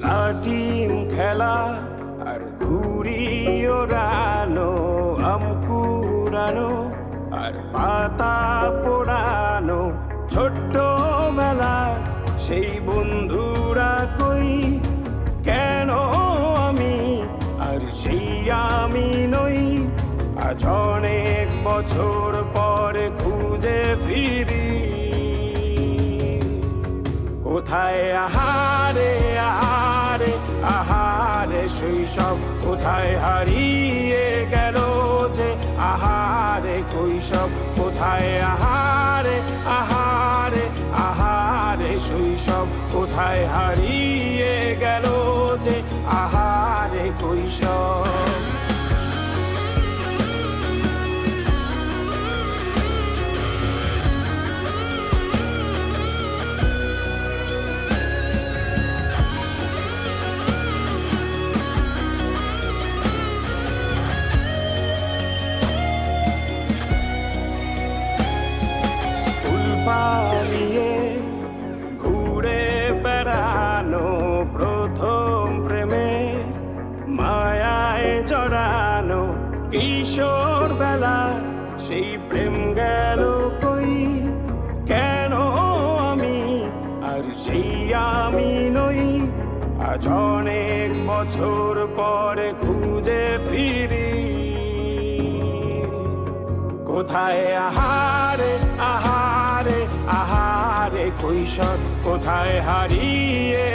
লাঠিম খেলা আর ঘুড়ি ওড়ানো, আম কুড়ানো আর পাতা পোড়ানো, ছোট্টবেলা সেই বন্ধুরা কই, কেন আমি আর সেই আমি নই। আজ অনেক বছর পরে খুঁজে ফিরি, কোথায় আহারে আহারে আহারে শৈশব, কোথায় হারিয়ে গেল যে আহারে কৈশব, কোথায় আহারে আহারে আহারে শৈশব, কোথায় হারিয়ে গেল যে আহারে কৈশব। পালিয়ে ঘুরে বেড়ানো, প্রথম প্রেমে মায়ায় জড়ানো, কিশোর বেলা সেই প্রেম গেল কই, কেন আমি আর সেই আমি নই। আজ অনেক বছর পরে খুঁজে ফিরি, কোথায় আহারে আহারে আহারে কৈশোর, কোথায় হারিয়ে